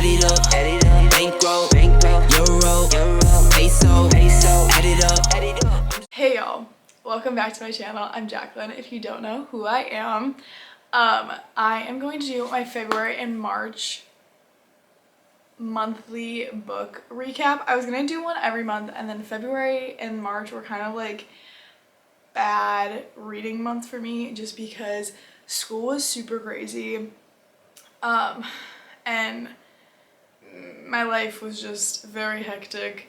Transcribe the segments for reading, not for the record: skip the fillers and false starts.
add it up, bankroll, euro, peso, add it up. Hey y'all, welcome back to my channel. I'm Jaclyn, if you don't know who I am. I am going to do my February and March monthly book recap. I was gonna do one every month, and then February and March were kind of like bad reading months for me just because school was super crazy. And my life was just very hectic.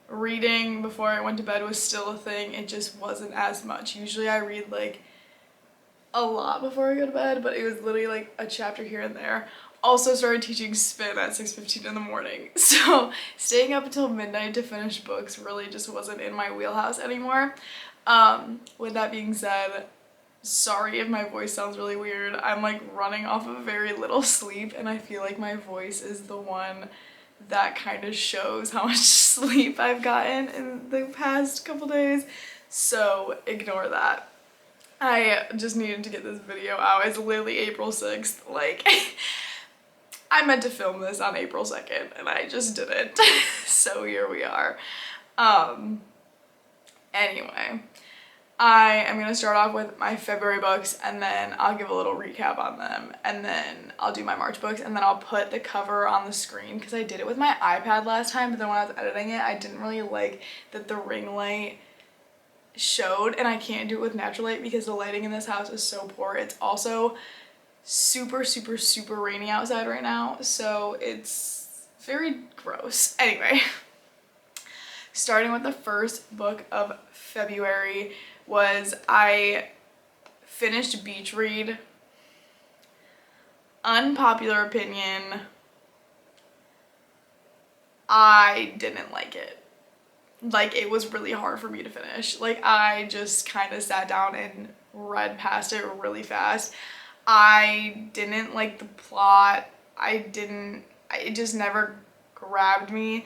Reading before I went to bed was still a thing. It just wasn't as much. Usually I read like a lot before I go to bed, but it was literally like a chapter here and there. Also started teaching spin at 6:15 in the morning. So staying up until midnight to finish books really just wasn't in my wheelhouse anymore. With that being said, sorry if my voice sounds really weird. I'm like running off of very little sleep, and I feel like my voice is the one that kind of shows how much sleep I've gotten in the past couple days, so ignore that. I just needed to get this video out. It's literally April 6th. Like, I meant to film this on April 2nd, and I just didn't. So here we are. Anyway, I am going to start off with my February books, and then I'll give a little recap on them, and then I'll do my March books, and then I'll put the cover on the screen because I did it with my iPad last time, but then when I was editing it, I didn't really like that the ring light showed, and I can't do it with natural light because the lighting in this house is so poor. It's also super rainy outside right now, so it's very gross. Anyway, starting with the first book of February was I finished Beach Read. Unpopular opinion, I didn't like it. Like, it was really hard for me to finish. Like, I just kind of sat down and read past it really fast. I didn't like the plot. It just never grabbed me.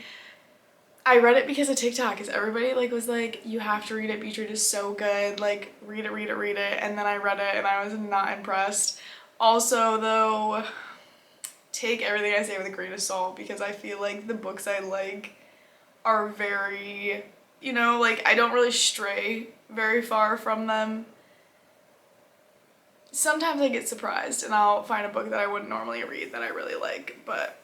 I read it because of TikTok, because everybody like was like, you have to read it, Beach Read is so good, like read it, and then I read it and I was not impressed. Also though, take everything I say with a grain of salt, because I feel like the books I like are very, you know, like I don't really stray very far from them. Sometimes I get surprised and I'll find a book that I wouldn't normally read that I really like, but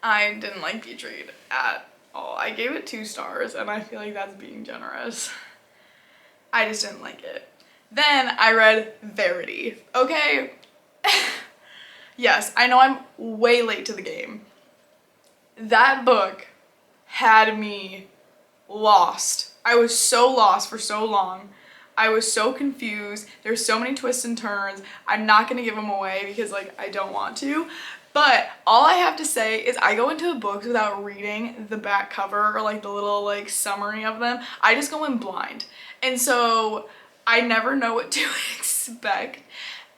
I didn't like Beach Read at all. I gave it 2 stars, and I feel like that's being generous. I just didn't like it. Then I read Verity. Okay. Yes, I know I'm way late to the game. That book had me lost. I was so lost for so long. I was so confused. There's so many twists and turns. I'm not gonna give them away because like I don't want to. But all I have to say is I go into books without reading the back cover or like the little like summary of them. I just go in blind. And so I never know what to expect.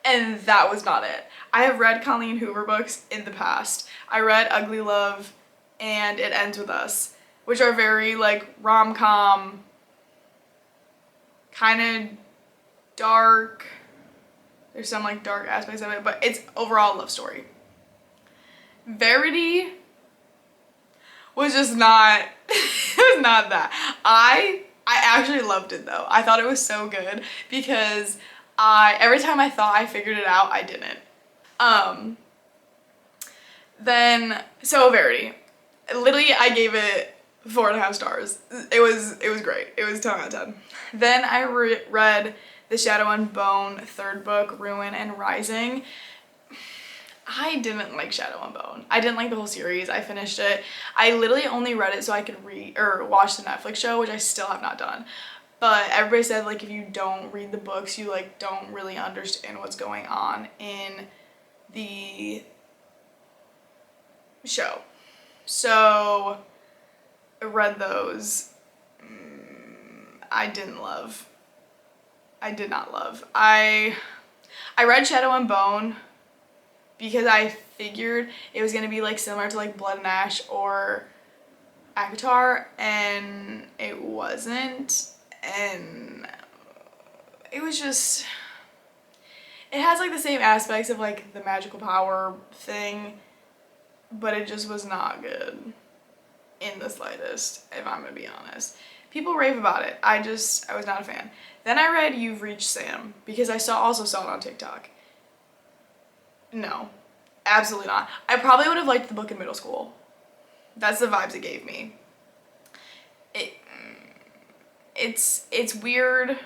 And that was not it. I have read Colleen Hoover books in the past. I read Ugly Love and It Ends With Us, which are very like rom-com, kind of dark. There's some like dark aspects of it, but it's overall a love story. Verity was just not, it was not that. I actually loved it though. I thought it was so good because every time I thought I figured it out, I didn't. So Verity, literally I gave it 4.5 stars. It was great. It was 10 out of 10. Then I read The Shadow and Bone, 3rd book, Ruin and Rising. I didn't like Shadow and Bone. I didn't like the whole series. I finished it. I literally only read it so I could read or watch the Netflix show, which I still have not done. But everybody said like if you don't read the books, you like don't really understand what's going on in the show. So I read those. I did not love. I read Shadow and Bone because I figured it was gonna be like similar to like Blood and Ash or Akatar, and it wasn't, and it was just, it has like the same aspects of like the magical power thing, but it just was not good in the slightest, if I'm gonna be honest. People rave about it. I was not a fan. Then I read You've Reached Sam because I also saw it on TikTok. No, absolutely not. I probably would have liked the book in middle school. That's the vibes it gave me. It's weird.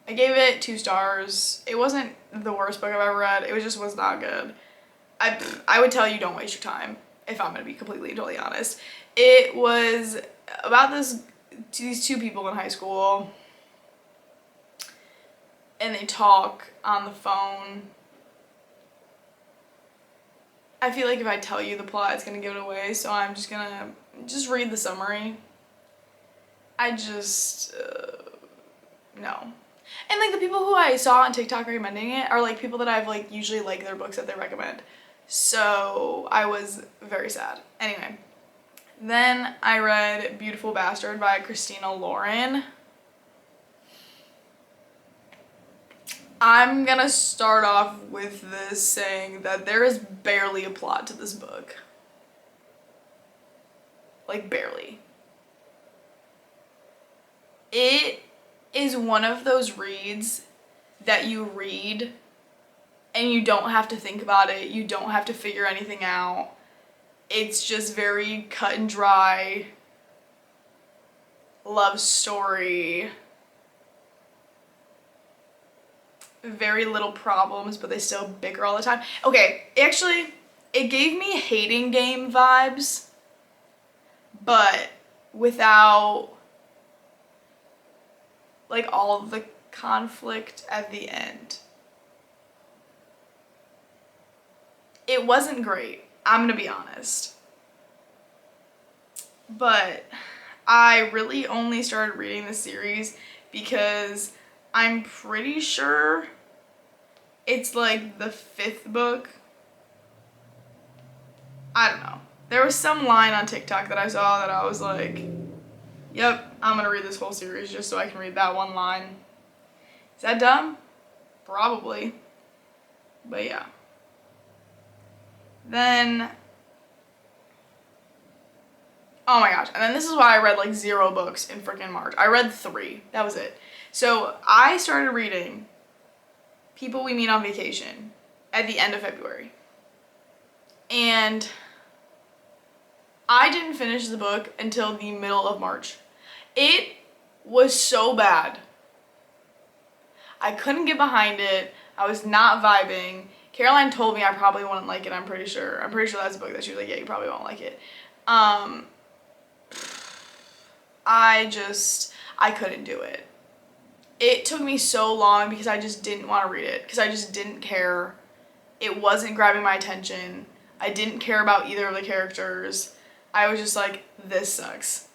I gave it 2 stars. It wasn't the worst book I've ever read. It was not good. I would tell you don't waste your time, if I'm gonna be completely and totally honest. It was about these 2 people in high school, and they talk on the phone. I feel like if I tell you the plot, it's gonna give it away, so I'm just gonna read the summary. No. And like the people who I saw on TikTok recommending it are like people that I've like usually like their books that they recommend. So I was very sad. Anyway, then I read Beautiful Bastard by Christina Lauren. I'm gonna start off with this saying that there is barely a plot to this book. Like barely. It is one of those reads that you read and you don't have to think about it. You don't have to figure anything out. It's just very cut and dry love story. Very little problems, but they still bicker all the time. Okay, actually, it gave me hating game vibes, but without like all of the conflict at the end. It wasn't great, I'm gonna be honest. But I really only started reading the series because I'm pretty sure it's like the 5th book. I don't know. There was some line on TikTok that I saw that I was like, yep, I'm gonna read this whole series just so I can read that one line. Is that dumb? Probably. But yeah. Then, oh my gosh, and then this is why I read like 0 books in freaking March. I read 3, that was it. So I started reading People We Meet on Vacation at the end of February. And I didn't finish the book until the middle of March. It was so bad. I couldn't get behind it. I was not vibing. Caroline told me I probably wouldn't like it, I'm pretty sure. I'm pretty sure that's a book that she was like, yeah, you probably won't like it. I couldn't do it. It took me so long because I just didn't want to read it, because I just didn't care. It wasn't grabbing my attention. I didn't care about either of the characters. I was just like, this sucks.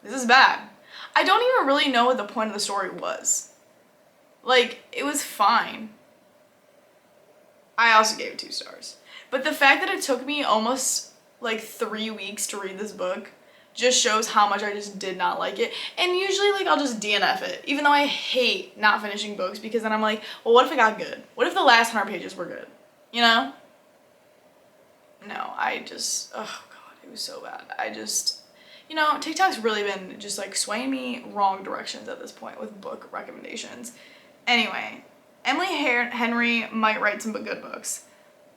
This is bad. I don't even really know what the point of the story was. Like, it was fine. I also gave it 2 stars. But the fact that it took me almost like 3 weeks to read this book just shows how much I just did not like it. And usually like I'll just DNF it, even though I hate not finishing books, because then I'm like, well, what if it got good? What if the last 100 pages were good? You know? No, oh God, it was so bad. You know, TikTok's really been just like swaying me wrong directions at this point with book recommendations. Anyway, Emily Henry might write some good books.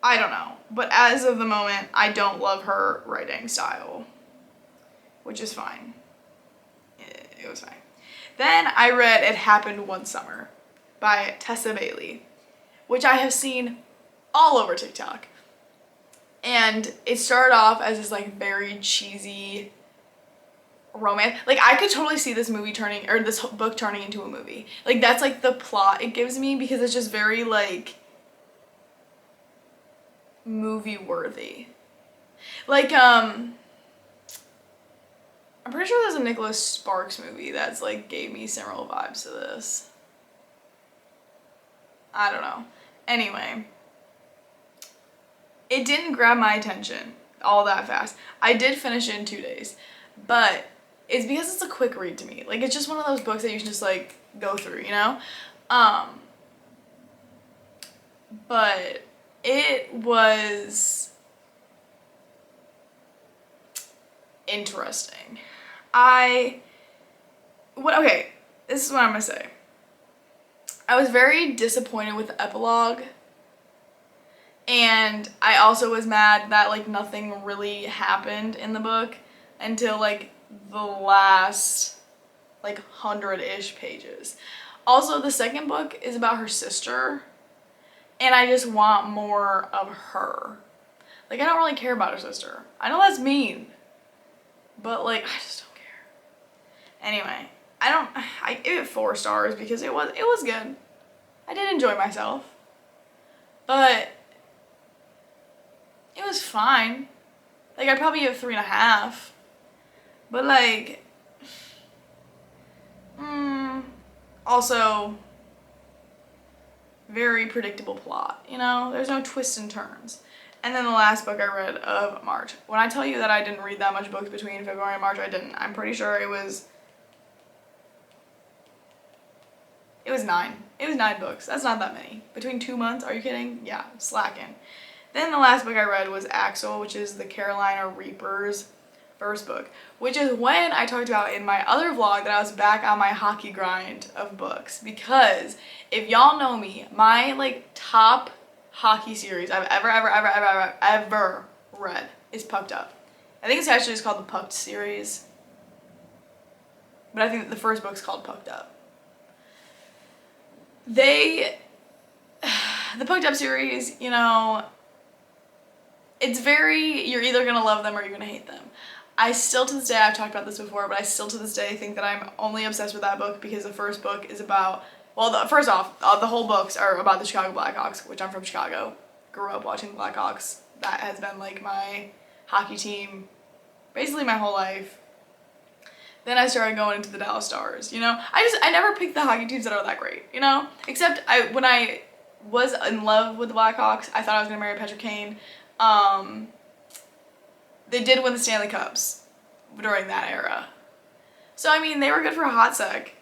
I don't know. But as of the moment, I don't love her writing style, which is fine. It was fine. Then I read It Happened One Summer by Tessa Bailey, which I have seen all over TikTok. And it started off as this like very cheesy romance. Like I could totally see this book turning into a movie. Like that's like the plot it gives me, because it's just very like movie worthy. Like I'm pretty sure there's a Nicholas Sparks movie that's like gave me similar vibes to this. I don't know. Anyway, it didn't grab my attention all that fast. I did finish it in 2 days, but it's because it's a quick read to me. Like it's just one of those books that you can just like go through, you know? But it was interesting. Okay, this is what I'm gonna say. I was very disappointed with the epilogue, and I also was mad that like nothing really happened in the book until like the last like 100-ish pages. Also, the second book is about her sister, and I just want more of her. Like, I don't really care about her sister. I know that's mean, but like, I just don't care. Anyway, I gave it 4 stars because it was good. I did enjoy myself, but it was fine. Like, I'd probably give it 3.5, but like, also very predictable plot, you know? There's no twists and turns. And then the last book I read of March. When I tell you that I didn't read that much books between February and March, I didn't. I'm pretty sure it was 9. It was 9 books. That's not that many. Between 2 months? Are you kidding? Yeah, slacking. Then the last book I read was Axel, which is the Carolina Reaper's first book, which is when I talked about in my other vlog that I was back on my hockey grind of books. Because if y'all know me, my like top hockey series I've ever read is Pucked Up. I think it's actually just called the Pucked series, but I think the first book's called Pucked Up. The Pucked Up series, you know, it's very, you're either gonna love them or you're gonna hate them. I still to this day, I've talked about this before, but I still to this day think that I'm only obsessed with that book because the first book is about, well, first off, the whole books are about the Chicago Blackhawks, which I'm from Chicago. Grew up watching the Blackhawks. That has been like my hockey team basically my whole life. Then I started going into the Dallas Stars, you know? I never picked the hockey teams that are that great, you know? Except when I was in love with the Blackhawks, I thought I was gonna marry Patrick Kane. They did win the Stanley Cups during that era. So, I mean, they were good for a hot sec.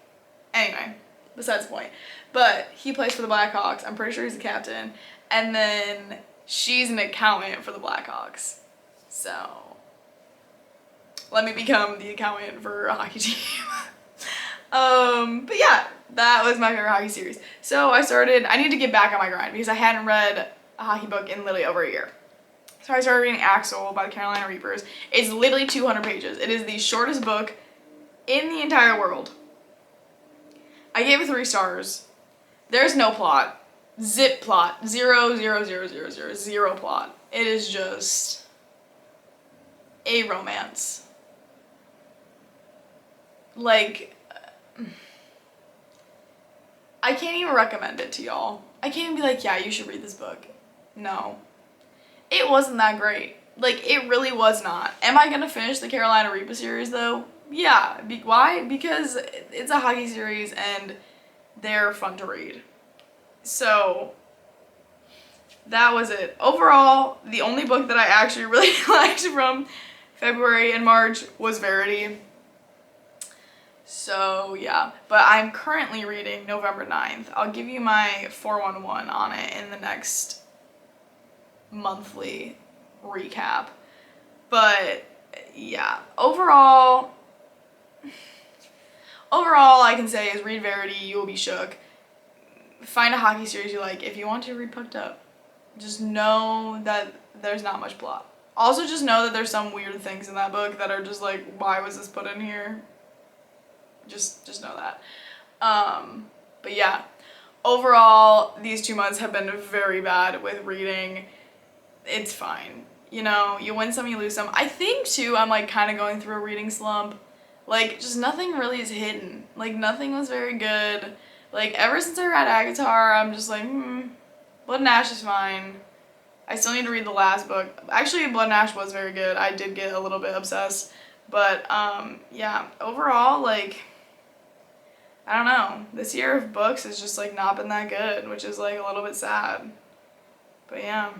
Anyway, besides the point. But he plays for the Blackhawks. I'm pretty sure he's the captain. And then she's an accountant for the Blackhawks. So, let me become the accountant for a hockey team. But yeah, that was my favorite hockey series. So I need to get back on my grind because I hadn't read a hockey book in literally over a year. So I started reading Axel by the Carolina Reapers. It's literally 200 pages. It is the shortest book in the entire world. I gave it 3 stars. There's no plot. Zip plot. 0, 0, 0, 0, 0, 0 plot. It is just a romance. Like, I can't even recommend it to y'all. I can't even be like, yeah, you should read this book. No. It wasn't that great. Like, it really was not. Am I gonna finish the Carolina Reaper series, though? Yeah. Why? Because it's a hockey series, and they're fun to read. So, that was it. Overall, the only book that I actually really liked from February and March was Verity. So, yeah. But I'm currently reading November 9th. I'll give you my 411 on it in the next monthly recap. But yeah, overall I can say is read Verity, you will be shook. Find a hockey series you like. If you want to read Pucked Up, just know that there's not much plot. Also just know that there's some weird things in that book that are just like, why was this put in here? Just know that. But yeah, overall these 2 months have been very bad with reading. It's fine. You know, you win some, you lose some. I think, too, I'm, like, kind of going through a reading slump. Like, just nothing really is hidden. Like, nothing was very good. Like, ever since I read Agatar, I'm just like, Blood and Ash is fine. I still need to read the last book. Actually, Blood and Ash was very good. I did get a little bit obsessed. But, yeah, overall, like, I don't know. This year of books has just, like, not been that good, which is, like, a little bit sad. But, yeah.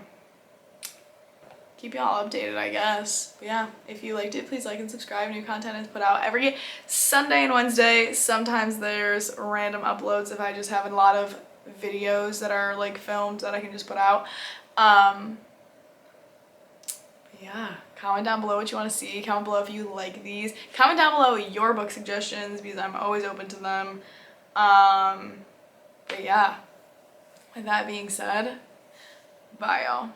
Keep y'all updated, I guess. But yeah, if you liked it, please like and subscribe. New content is put out every Sunday and Wednesday. Sometimes there's random uploads if I just have a lot of videos that are like filmed that I can just put out. But yeah, comment down below what you want to see. Comment below if you like these. Comment down below your book suggestions because I'm always open to them. But yeah, with that being said, bye y'all.